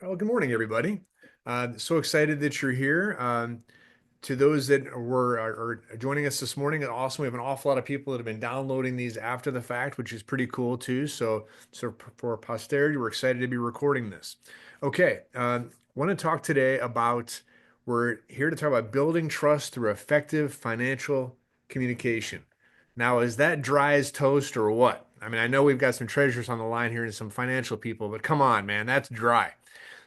Well, good morning, everybody. So excited that you're here. To those that are joining us this morning, awesome. We have an awful lot of people that have been downloading these after the fact, which is pretty cool too. So for posterity, we're excited to be recording this. Okay, want to talk today about. We're here to talk about building trust through effective financial communication. Now, is that dry as toast or what? I mean, I know we've got some treasures on the line here and some financial people, but come on, man, that's dry.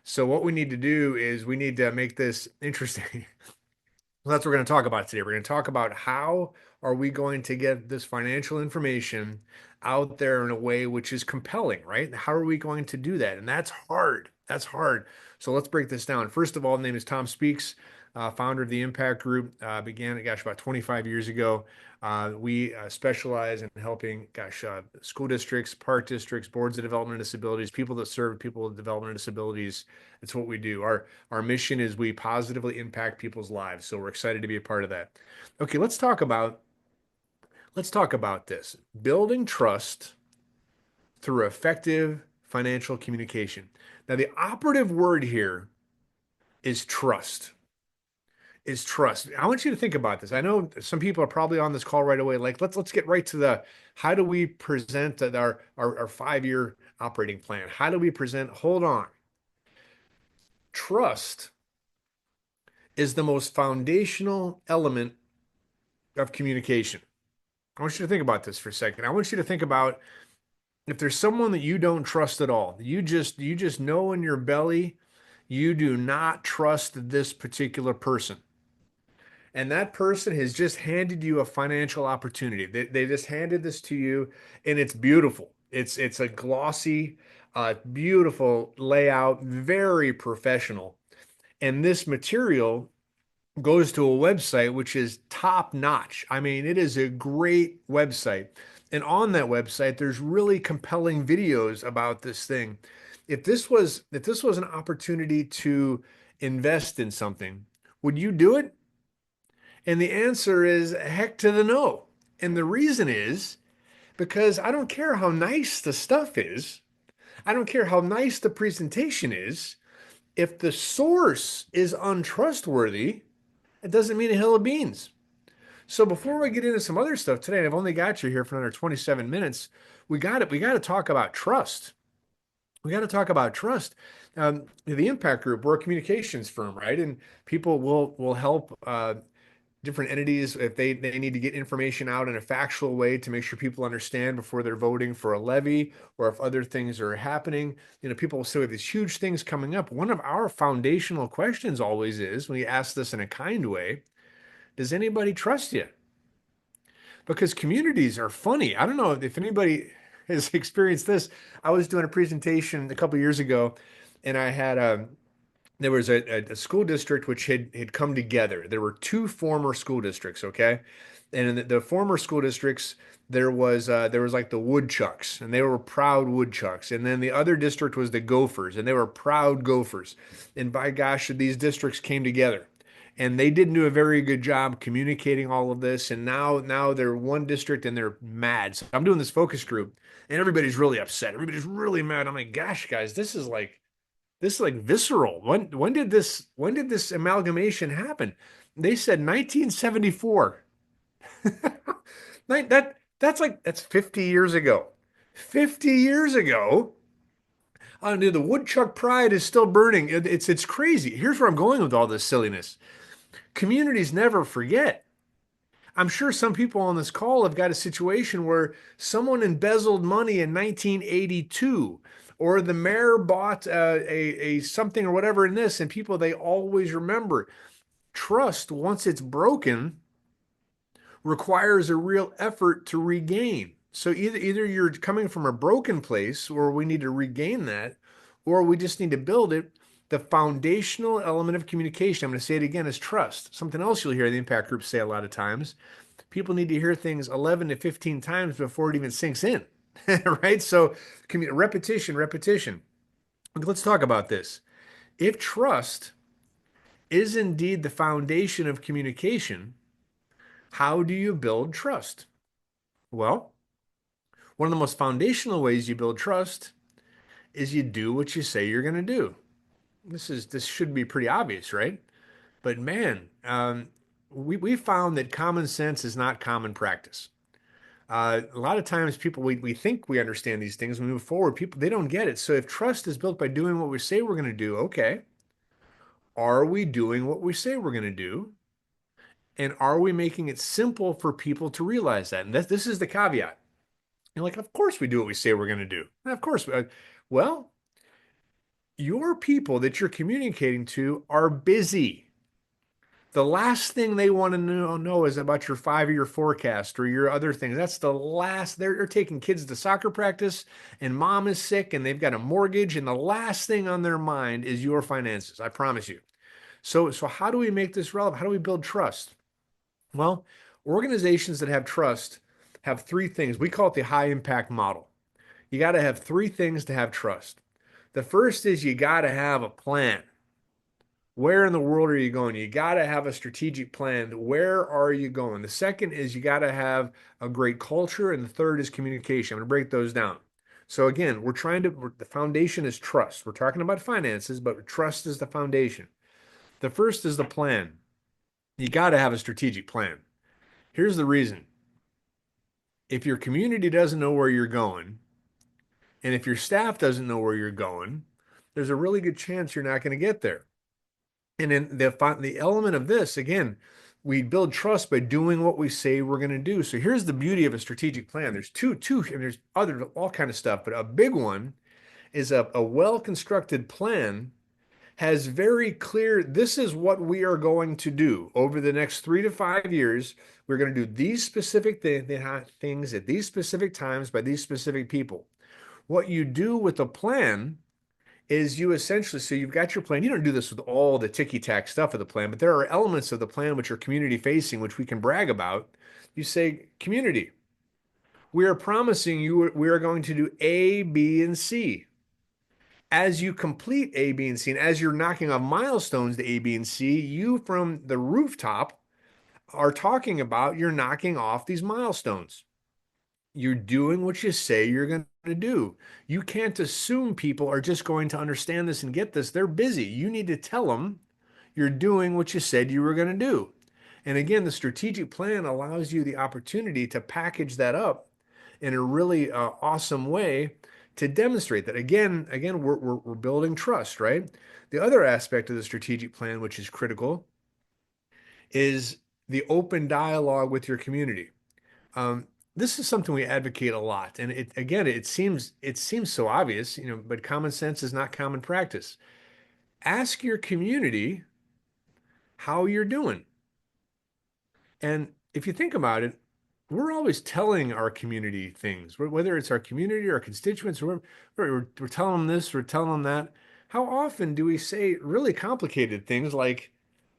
So what we need to do is we need to make this interesting. Well, that's what we're going to talk about today. We're going to talk about how are we going to get this financial information out there in a way which is compelling, right? How are we going to do that? And that's hard. That's hard. So let's break this down. First of all, the name is Tom Speaks, founder of the Impact Group. Began, gosh, about 25 years ago. We specialize in helping, school districts, park districts, boards of development and disabilities, people that serve people with development and disabilities. It's what we do. Our mission is we positively impact people's lives. So we're excited to be a part of that. Okay, let's talk about this. Building trust through effective financial communication. Now, the operative word here is trust. Is trust. I want you to think about this. I know some people are probably on this call right away. Like, let's get right to the how do we present our 5-year operating plan? How do we present? Hold on. Trust is the most foundational element of communication. I want you to think about this for a second. I want you to think about if there's someone that you don't trust at all, you just know in your belly you do not trust this particular person. And that person has just handed you a financial opportunity. They just handed this to you and it's beautiful. It's a glossy, beautiful layout, very professional. And this material goes to a website which is top notch. I mean, it is a great website. And on that website, there's really compelling videos about this thing. If this was an opportunity to invest in something, would you do it? And the answer is heck to the no. And the reason is because I don't care how nice the stuff is. I don't care how nice the presentation is. If the source is untrustworthy, it doesn't mean a hill of beans. So before we get into some other stuff today, and I've only got you here for another 27 minutes, we got to talk about trust. We got to talk about trust. The Impact Group, we're a communications firm, right? And people will help different entities if they need to get information out in a factual way to make sure people understand before they're voting for a levy or if other things are happening. People will say we have these huge things coming up. One of our foundational questions always is, when we ask this in a kind way, does anybody trust you? Because communities are funny. I don't know if anybody has experienced this. I was doing a presentation a couple years ago, and I had there was a school district which had come together. There were two former school districts, okay, and in the former school districts there was like the woodchucks, and they were proud woodchucks, and then the other district was the gophers, and they were proud gophers, and by gosh, these districts came together and they didn't do a very good job communicating all of this. And now they're one district and they're mad. So I'm doing this focus group and everybody's really upset. Everybody's really mad. I'm like, gosh, guys, this is like visceral. When did this amalgamation happen? They said 1974. That's 50 years ago. 50 years ago. Dude, the woodchuck pride is still burning. It's crazy. Here's where I'm going with all this silliness. Communities never forget. I'm sure some people on this call have got a situation where someone embezzled money in 1982, or the mayor bought a something or whatever in this, and people they always remember. Trust, once it's broken, requires a real effort to regain. So either you're coming from a broken place, or we need to regain that, or we just need to build it. The foundational element of communication, I'm going to say it again, is trust. Something else you'll hear the impact group say a lot of times. People need to hear things 11 to 15 times before it even sinks in, right? So repetition, repetition. Let's talk about this. If trust is indeed the foundation of communication, how do you build trust? Well, one of the most foundational ways you build trust is you do what you say you're going to do. this should be pretty obvious, right? But man, we found that common sense is not common practice. A lot of times people we think we understand these things. When we move forward, people they don't get it. So if trust is built by doing what we say we're going to do, okay, are we doing what we say we're going to do? And are we making it simple for people to realize that? And this is the caveat. You're like, of course we do what we say we're going to do. And of course, well, your people that you're communicating to are busy. The last thing they want to know is about your 5 year forecast or your other things. That's the last. They're taking kids to soccer practice, and mom is sick, and they've got a mortgage, and the last thing on their mind is your finances. I promise you. So how do we make this relevant? How do we build trust? Well, organizations that have trust have three things. We call it the high impact model. You got to have three things to have trust. The first is you got to have a plan. Where in the world are you going? You got to have a strategic plan. Where are you going? The second is you got to have a great culture. And the third is communication. I'm going to break those down. So, again, the foundation is trust. We're talking about finances, but trust is the foundation. The first is the plan. You got to have a strategic plan. Here's the reason. If your community doesn't know where you're going, and if your staff doesn't know where you're going, there's a really good chance you're not going to get there. And then the element of this, again, we build trust by doing what we say we're going to do. So here's the beauty of a strategic plan. There's two, and there's other all kind of stuff, but a big one is a well-constructed plan has very clear, this is what we are going to do over the next 3 to 5 years. We're going to do these specific things at these specific times by these specific people. What you do with a plan is you essentially, so you've got your plan. You don't do this with all the ticky-tack stuff of the plan, but there are elements of the plan which are community facing, which we can brag about. You say, community, we are promising you we are going to do A, B, and C. As you complete A, B, and C, and as you're knocking off milestones to A, B, and C, you from the rooftop are talking about you're knocking off these milestones. You're doing what you say you're going to do. You can't assume people are just going to understand this and get this. They're busy. You need to tell them you're doing what you said you were going to do. And again, the strategic plan allows you the opportunity to package that up in a really awesome way to demonstrate that. Again, we're building trust, right? The other aspect of the strategic plan, which is critical, is the open dialogue with your community. Um, this is something we advocate a lot, and it seems so obvious, but common sense is not common practice. Ask your community how you're doing, and if you think about it, we're always telling our community things, whether it's our community or our constituents, we're telling them this, we're telling them that. How often do we say really complicated things like,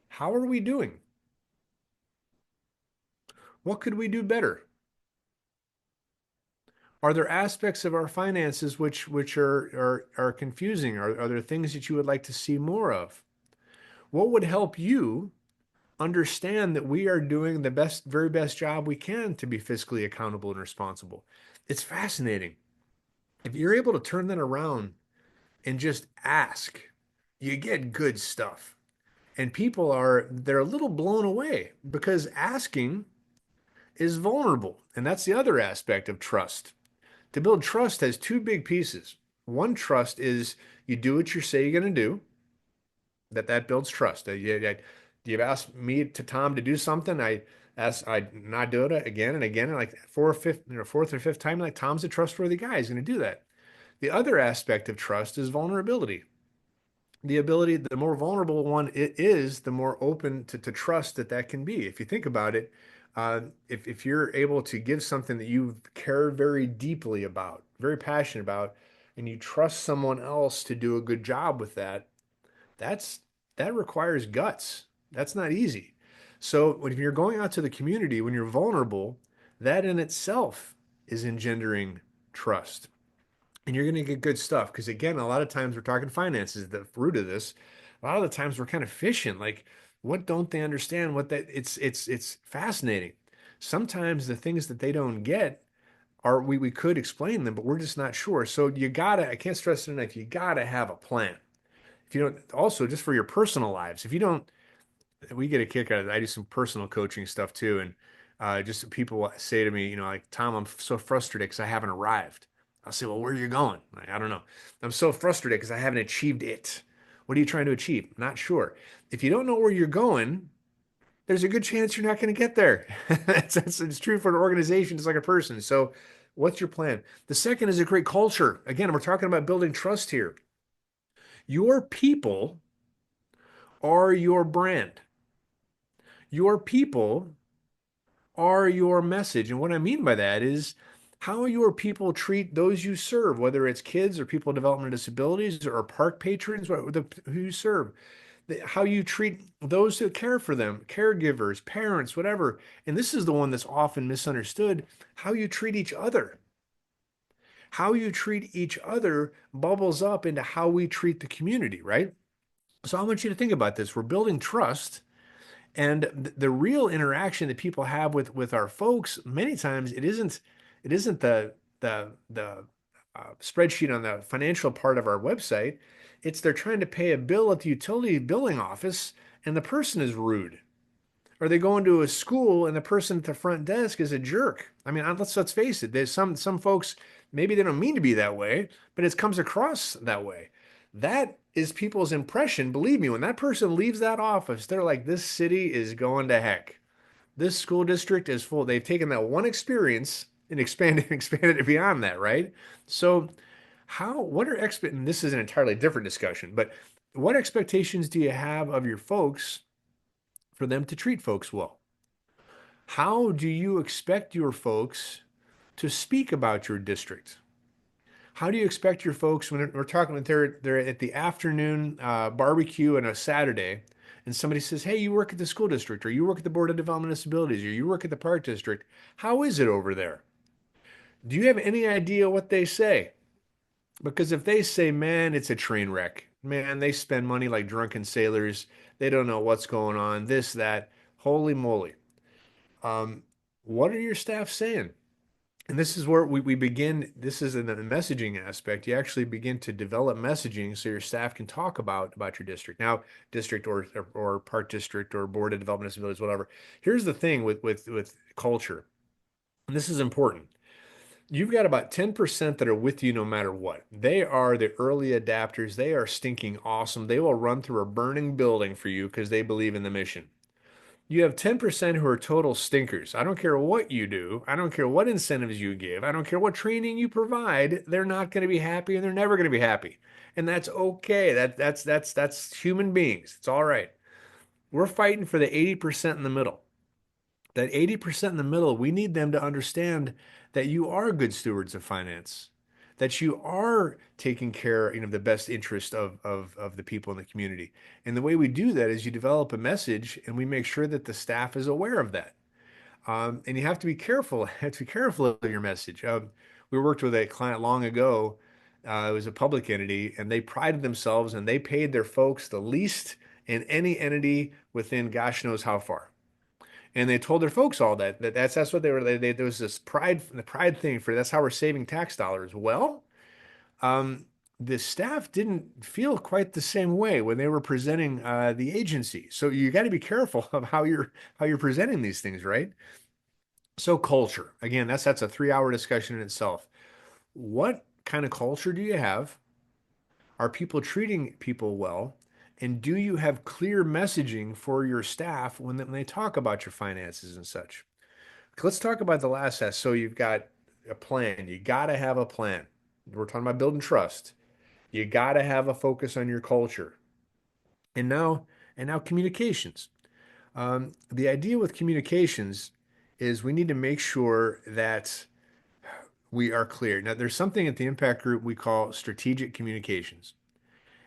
"How are we doing? What could we do better? Are there aspects of our finances which are confusing? Are there things that you would like to see more of? What would help you understand that we are doing the very best job we can to be fiscally accountable and responsible?" It's fascinating. If you're able to turn that around and just ask, you get good stuff. And they're a little blown away because asking is vulnerable. And that's the other aspect of trust. To build trust has two big pieces. One, trust is you do what you say you're going to do. That builds trust. You've asked me to Tom to do something. I not do it again and again, and like fourth or fifth time, like Tom's a trustworthy guy. He's going to do that. The other aspect of trust is vulnerability. The more vulnerable one it is, the more open to trust that can be. If you think about it, if you're able to give something that you care very deeply about, very passionate about, and you trust someone else to do a good job with that's that requires guts. That's not easy. So when you're going out to the community, when you're vulnerable, that in itself is engendering trust. And you're going to get good stuff. Because again, a lot of times we're talking finances, the root of this. A lot of the times we're kind of fishing, like, what don't they understand? It's fascinating. Sometimes the things that they don't get are we could explain them, but we're just not sure. So I can't stress it enough, you gotta have a plan. If you don't, also just for your personal lives, if you don't, we get a kick out of it. I do some personal coaching stuff too. And just people say to me, like, Tom, I'm so frustrated because I haven't arrived. I'll say, well, where are you going? Like, I don't know. I'm so frustrated because I haven't achieved it. What are you trying to achieve? Not sure. If you don't know where you're going, there's a good chance you're not going to get there. It's true for an organization, just like a person. So, what's your plan? The second is a great culture. Again, we're talking about building trust here. Your people are your brand. Your people are your message. And what I mean by that is how your people treat those you serve, whether it's kids or people with developmental disabilities or park patrons, who you serve, how you treat those who care for them, caregivers, parents, whatever. And this is the one that's often misunderstood, how you treat each other. How you treat each other bubbles up into how we treat the community, right? So I want you to think about this. We're building trust. And the real interaction that people have with our folks, many times it isn't the spreadsheet on the financial part of our website. It's they're trying to pay a bill at the utility billing office, and the person is rude. Or they go into a school and the person at the front desk is a jerk. I mean, let's face it. There's some folks, maybe they don't mean to be that way, but it comes across that way. That is people's impression. Believe me, when that person leaves that office, they're like, this city is going to heck. This school district is full. They've taken that one experience and expanded it beyond that, right? So, what are and this is an entirely different discussion, but what expectations do you have of your folks for them to treat folks well? How do you expect your folks to speak about your district? How do you expect your folks when we're talking when they're at the afternoon barbecue on a Saturday, and somebody says, "Hey, you work at the school district, or you work at the Board of Development Disabilities, or you work at the Park District. How is it over there?" Do you have any idea what they say? Because if they say, "Man, it's a train wreck. Man, they spend money like drunken sailors. They don't know what's going on. This, that. Holy moly." Um, what are your staff saying? And this is where we begin. This is in the messaging aspect. You actually begin to develop messaging so your staff can talk about your district. Now, district or park district or board of development disabilities, whatever. Here's the thing with culture, and this is important. You've got about 10% that are with you no matter what. They are the early adapters. They are stinking awesome. They will run through a burning building for you because they believe in the mission. You have 10% who are total stinkers. I don't care what you do. I don't care what incentives you give. I don't care what training you provide. They're not going to be happy and they're never going to be happy. And that's okay. That's human beings. It's all right. We're fighting for the 80% in the middle. That 80% in the middle, we need them to understand that you are good stewards of finance, that you are taking care, of the best interest of the people in the community. And the way we do that is you develop a message and we make sure that the staff is aware of that. And you have to be careful, have to be careful of your message. We worked with a client long ago. It was a public entity, and they prided themselves and they paid their folks the least in any entity within gosh knows how far. And they told their folks all that's what they were. There was this the pride thing for that's how we're saving tax dollars. Well, um, the staff didn't feel quite the same way when they were presenting the agency. So you got to be careful of how you're presenting these things, right? So culture, again, that's a 3 hour discussion in itself. What kind of culture do you have? Are people treating people well? And do you have clear messaging for your staff when they talk about your finances and such? Let's talk about the last S. So you've got a plan. You got to have a plan. We're talking about building trust. You got to have a focus on your culture. And now communications. The idea with communications is we need to make sure that we are clear. Now, there's something at the Impact Group we call strategic communications.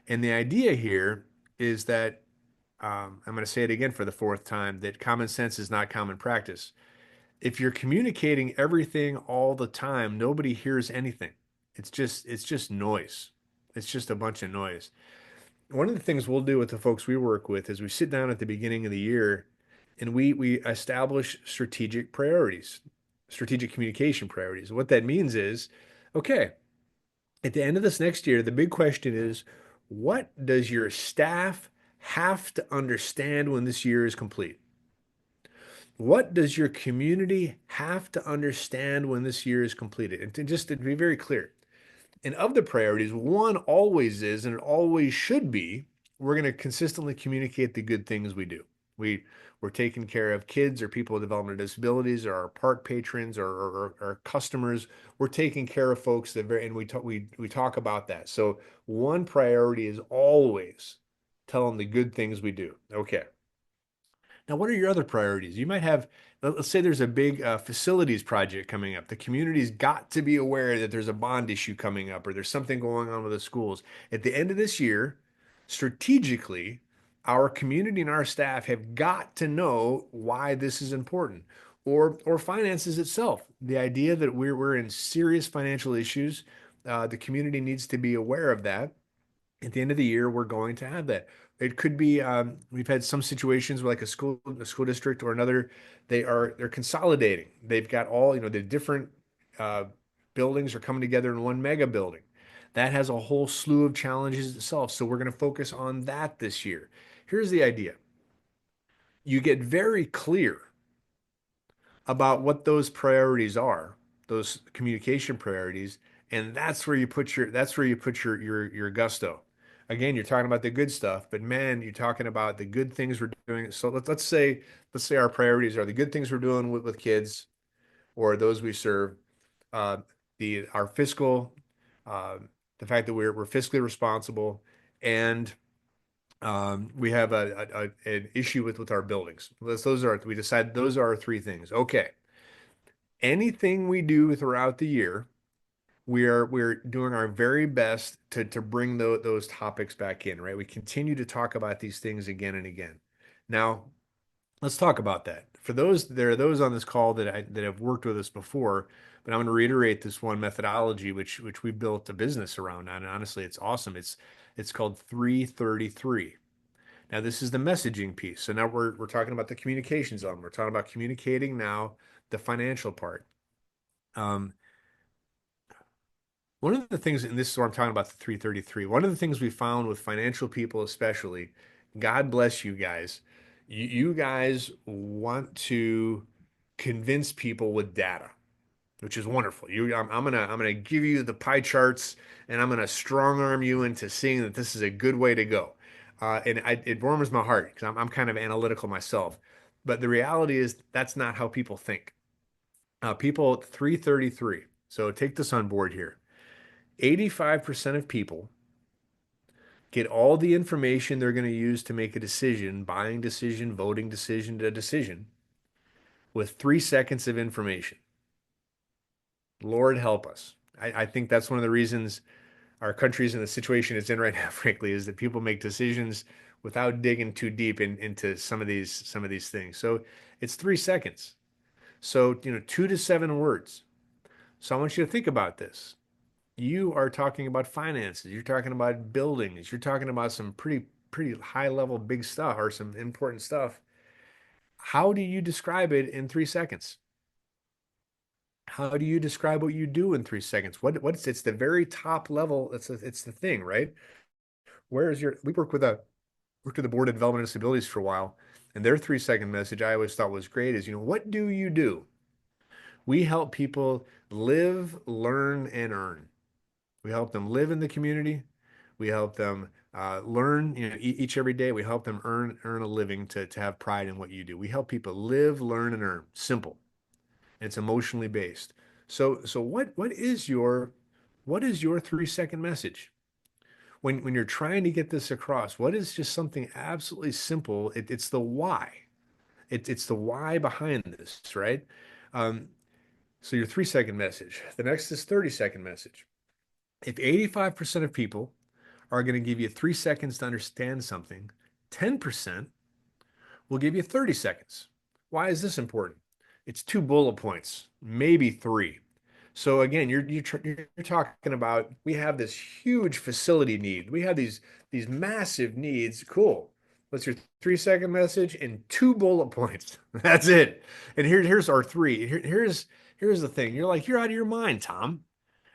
And the idea here is that I'm going to say it again for the fourth time that common sense is not common practice. If you're communicating everything all the time, nobody hears anything. It's just noise. It's just a bunch of noise. One of the things we'll do with the folks we work with is we sit down at the beginning of the year and we establish strategic priorities, strategic communication priorities. What that means is, okay, at the end of this next year, the big question is, What does your staff have to understand when this year is complete? What does your community have to understand when this year is completed? And just to be very clear, and of the priorities, one always is, and it always should be, we're going to consistently communicate the good things we do. We we're taking care of kids or people with developmental disabilities or our park patrons or our customers. We're taking care of folks that very, and we talk about that. So one priority is always tell them the good things we do. Okay. Now, what are your other priorities? You might have, let's say there's a big facilities project coming up. The community's got to be aware that there's a bond issue coming up or there's something going on with the schools. At the end of this year, strategically, our community and our staff have got to know why this is important. Or finances itself. The idea that we're in serious financial issues, the community needs to be aware of that. At the end of the year, we're going to have that. It could be we've had some situations where like a school district or another, they're consolidating. They've got all, the different uh, buildings are coming together in one mega building. That has a whole slew of challenges itself. So we're going to focus on that this year. Here's the idea. You get very clear about what those priorities are, those communication priorities, and that's where you put your gusto. Again, you're talking about the good stuff, but man, you're talking about the good things we're doing. So let's say our priorities are the good things we're doing with kids or those we serve, uh, the our fiscal, uh, the fact that we're fiscally responsible, and we have an issue with our buildings. We decide those are our three things. Okay, anything we do throughout the year, we're doing our very best to bring those topics back in, right? We continue to talk about these things again and again. Now, let's talk about that. There are those on this call that have worked with us before, but I'm going to reiterate this one methodology which we built a business around. And honestly, it's awesome. It's called 333. Now, this is the messaging piece. So now we're talking about the communications element. We're talking about communicating now the financial part. Um, One of the things, and this is what I'm talking about the 333, one of the things we found with financial people, especially, God bless you guys. You guys want to convince people with data, which is wonderful. I'm gonna give you the pie charts and I'm gonna strong arm you into seeing that this is a good way to go. It warms my heart because I'm kind of analytical myself. But the reality is that's not how people think. People 333. So take this on board here. 85% of people get all the information they're going to use to make a decision, buying decision, voting decision to decision, with 3 seconds of information. Lord help us. I think that's one of the reasons our country's in the situation it's in right now, frankly, is that people make decisions without digging too deep into some of these things. So it's 3 seconds. So, 2 to 7 words. So I want you to think about this. You are talking about finances, you're talking about buildings, you're talking about some pretty high level big stuff or some important stuff. How do you describe it in 3 seconds? How do you describe what you do in 3 seconds? What's it's the very top level. It's the thing, right? Where is your we worked with the board of development disabilities for a while, and their 3 second message I always thought was great is, what do you do? We help people live, learn, and earn. We help them live in the community. We help them learn, each every day. We help them earn a living to have pride in what you do. We help people live, learn, and earn. Simple. It's emotionally based. So what is your 3 second message? When you're trying to get this across, what is just something absolutely simple? It's the why. It's the why behind this, right? Um, so your 3 second message. The next is 30 second message. If 85% of people are going to give you 3 seconds to understand something, 10% will give you 30 seconds. Why is this important? It's 2 bullet points, maybe three. So again, you're talking about we have this huge facility need. We have these massive needs. Cool. What's your 3 second message and 2 bullet points? That's it. And here's our three. Here's the thing. You're out of your mind, Tom.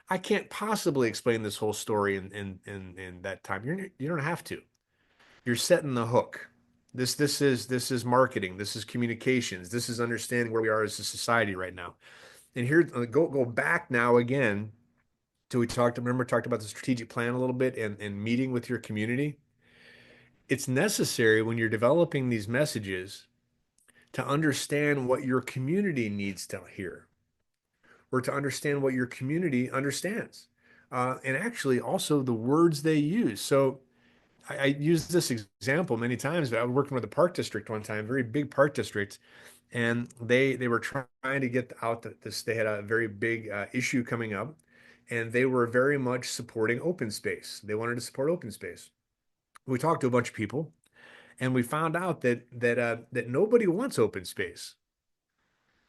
I can't possibly explain this whole story in that time. You don't have to. You're setting the hook. This is marketing. This is communications. This is understanding where we are as a society right now. And here, go back now again to we talked. Remember, talked about the strategic plan a little bit and meeting with your community. It's necessary when you're developing these messages to understand what your community needs to hear or to understand what your community understands. And actually, also the words they use. So, I use this example many times, but I was working with a park district one time, very big park district, and they were trying to get out this. They had a very big issue coming up, and they were very much supporting open space. They wanted to support open space. We talked to a bunch of people, and we found out that nobody wants open space.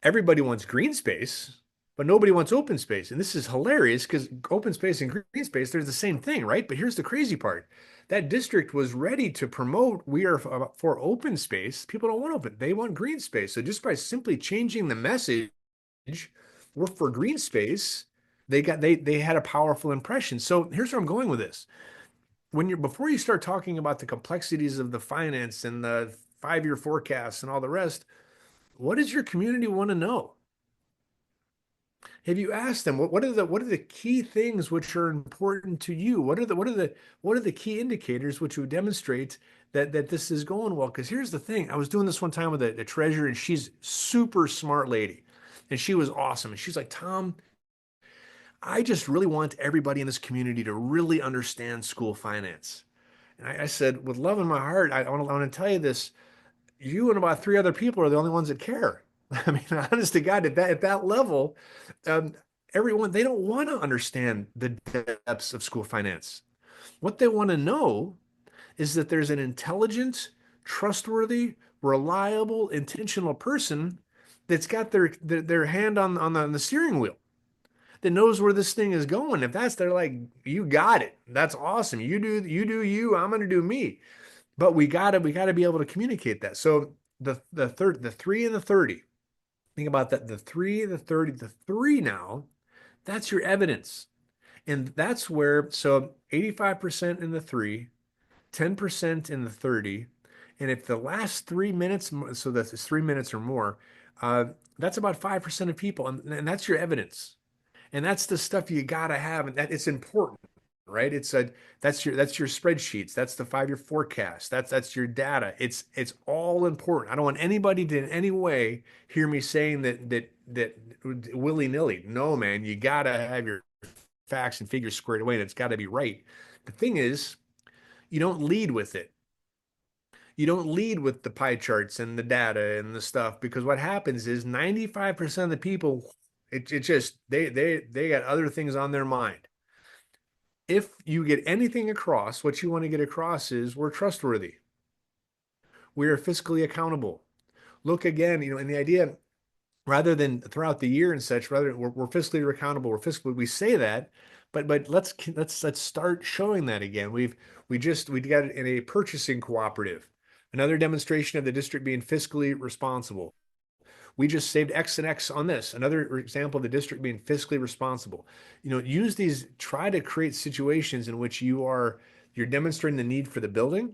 Everybody wants green space, but nobody wants open space. And this is hilarious because open space and green space, they're the same thing, right? But here's the crazy part. That district was ready to promote we are for open space. People don't want open, they want green space. So just by simply changing the message, we're for green space, they had a powerful impression. So here's where I'm going with this. When you're before you start talking about the complexities of the finance and the 5-year forecasts and all the rest, what does your community want to know? Have you asked them what are the key things which are important to you? What are the key indicators which would demonstrate that this is going well? Because here's the thing: I was doing this one time with a treasurer, and she's super smart lady, and she was awesome. And she's like, Tom, I just really want everybody in this community to really understand school finance. And I said, with love in my heart, I want to tell you this: you and about 3 other people are the only ones that care. I mean, honest to God, at that level, um, everyone they don't want to understand the depths of school finance. What they want to know is that there's an intelligent, trustworthy, reliable, intentional person that's got their hand on the steering wheel that knows where this thing is going. If that's they're like, you got it. That's awesome. You do you. I'm going to do me. But we gotta be able to communicate that. So the 3 and the 30. Think about that. The 3, the 30, the 3 now, that's your evidence. And that's where, so 85% in the 3, 10% in the 30. And if the last 3 minutes, so that's 3 minutes or more, uh, that's about 5% of people. And that's your evidence. And that's the stuff you gotta have, and that it's important, right? That's your spreadsheets, that's the 5-year forecast, that's your data. It's all important. I don't want anybody to in any way hear me saying that willy-nilly. No, man, you gotta have your facts and figures squared away, and it's got to be right. The thing is, you don't lead with it. You don't lead with the pie charts and the data and the stuff because what happens is 95% of the people, it just they got other things on their mind. If you get anything across, what you want to get across is we're trustworthy. We are fiscally accountable. Look again, and the idea, rather than throughout the year and such, rather we're fiscally accountable. We say that, but let's start showing that again. We got it in a purchasing cooperative. Another demonstration of the district being fiscally responsible. We just saved X and X on this. Another example of the district being fiscally responsible. Use these, try to create situations in which you're demonstrating the need for the building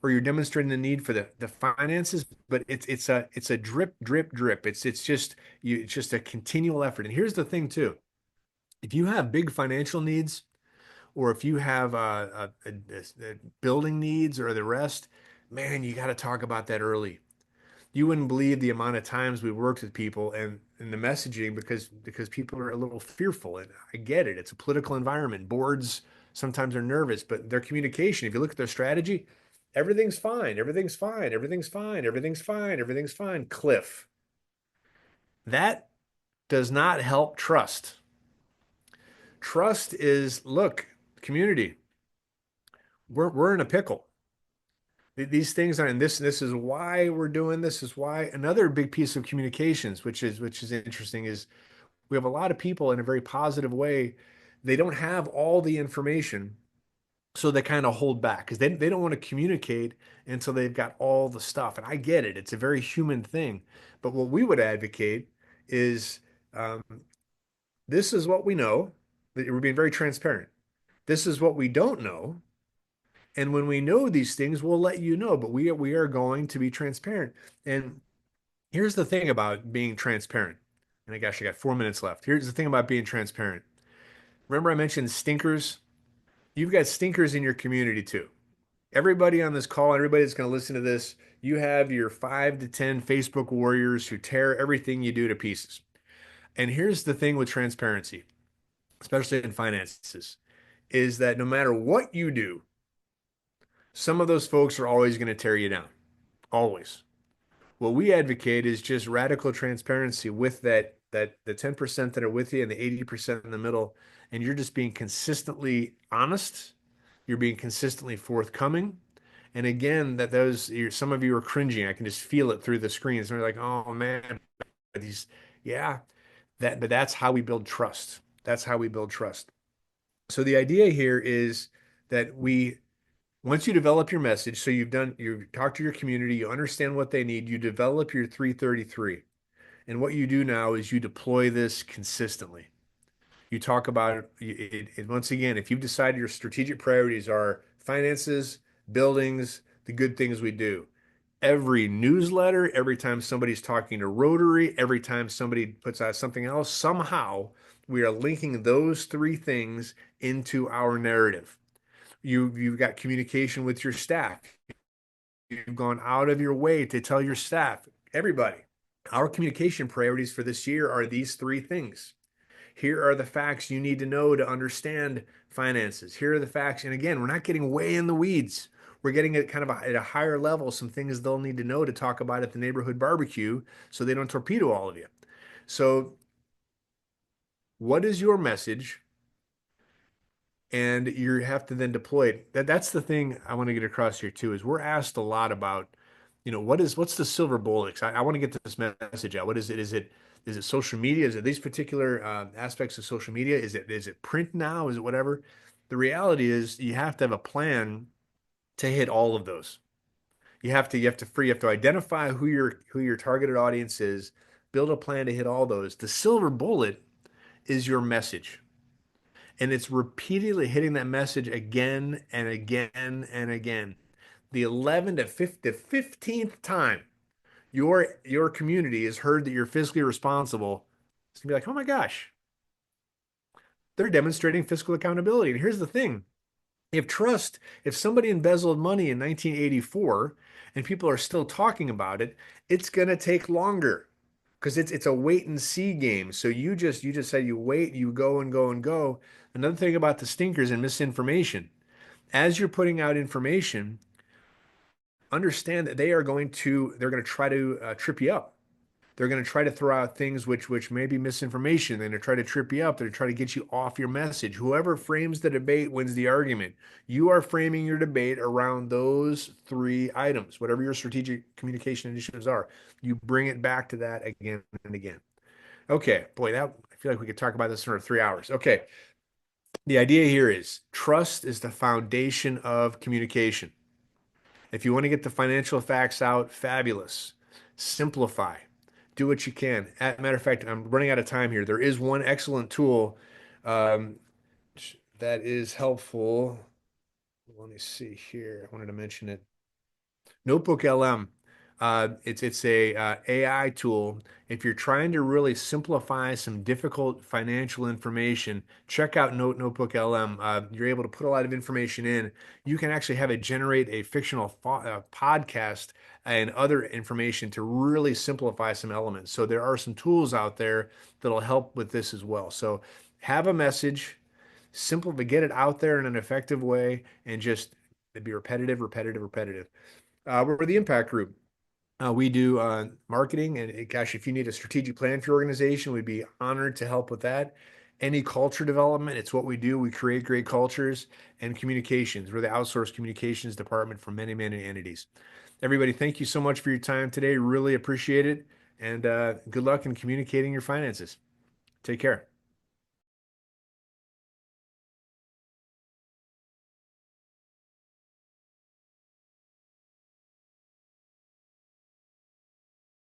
or you're demonstrating the need for the finances, but it's a drip, drip, drip. It's just a continual effort. And here's the thing too. If you have big financial needs, or if you have building needs or the rest, man, you got to talk about that early. You wouldn't believe the amount of times we worked with people and the messaging because people are a little fearful. And I get it. It's a political environment. Boards sometimes are nervous, but their communication, if you look at their strategy, everything's fine, everything's fine, everything's fine, everything's fine, everything's fine. Cliff. That does not help trust. Trust is, look, community, we're in a pickle. These things are, and this is why we're doing this. Is why another big piece of communications, which is interesting, is we have a lot of people in a very positive way. They don't have all the information, so they kind of hold back because they don't want to communicate until they've got all the stuff. And I get it; it's a very human thing. But what we would advocate is, um, this is what we know. We're being very transparent. This is what we don't know. And when we know these things, we'll let you know, but we are going to be transparent. And here's the thing about being transparent. And I gosh, I got 4 minutes left. Here's the thing about being transparent. Remember I mentioned stinkers? You've got stinkers in your community too. Everybody on this call, everybody that's going to listen to this, you have your 5 to 10 Facebook warriors who tear everything you do to pieces. And here's the thing with transparency, especially in finances, is that no matter what you do, some of those folks are always going to tear you down. Always. What we advocate is just radical transparency with that the 10% that are with you and the 80% in the middle, and you're just being consistently honest, you're being consistently forthcoming. And again, that those some of you are cringing. I can just feel it through the screens. They're like, "Oh man, these yeah, but that's how we build trust. That's how we build trust." So the idea here is that once you develop your message, so you've talked to your community, you understand what they need, you develop your 333. And what you do now is you deploy this consistently. You talk about it once again, if you've decided your strategic priorities are finances, buildings, the good things we do. Every newsletter, every time somebody's talking to Rotary, every time somebody puts out something else, somehow we are linking those three things into our narrative. You've got communication with your staff. You've gone out of your way to tell your staff, everybody, our communication priorities for this year are these three things. Here are the facts you need to know to understand finances. Here are the facts. And again, we're not getting way in the weeds. We're getting at kind of at a higher level, some things they'll need to know to talk about at the neighborhood barbecue so they don't torpedo all of you. So, what is your message? And you have to then deploy it. That's the thing I want to get across here too, is we're asked a lot about, what's the silver bullet? I want to get this message out. What is it? Is it social media? Is it these particular aspects of social media? Is it print now? Is it whatever? The reality is you have to have a plan to hit all of those. You have to identify who your targeted audience is, build a plan to hit all those. The silver bullet is your message. And it's repeatedly hitting that message again and again and again. The 11 to 15th time your community has heard that you're fiscally responsible, it's gonna be like, oh my gosh, they're demonstrating fiscal accountability. And here's the thing. If somebody embezzled money in 1984 and people are still talking about it, it's gonna take longer because it's a wait and see game. So you just say you wait, you go and go and go. Another thing about the stinkers and misinformation, as you're putting out information, understand that they're going to try to trip you up. They're going to try to throw out things which may be misinformation. They're going to try to trip you up. They're trying to get you off your message. Whoever frames the debate wins the argument. You are framing your debate around those three items, whatever your strategic communication initiatives are. You bring it back to that again and again. Okay, boy, I feel like we could talk about this for 3 hours. Okay, the idea here is trust is the foundation of communication. If you want to get the financial facts out, fabulous. Simplify. Do what you can. As a matter of fact, I'm running out of time here. There is one excellent tool um, that is helpful. Let me see here. I wanted to mention it. Notebook LM. It's a AI tool. If you're trying to really simplify some difficult financial information, check out Notebook LM. You're able to put a lot of information in. You can actually have it generate a fictional podcast and other information to really simplify some elements. So there are some tools out there that'll help with this as well. So have a message, simple, but get it out there in an effective way, and just be repetitive, repetitive, repetitive. We're the Impact Group. We do marketing, and gosh, if you need a strategic plan for your organization, we'd be honored to help with that. Any culture development, it's what we do. We create great cultures and communications. We're the outsourced communications department for many, many entities. Everybody, thank you so much for your time today. Really appreciate it. And good luck in communicating your finances. Take care.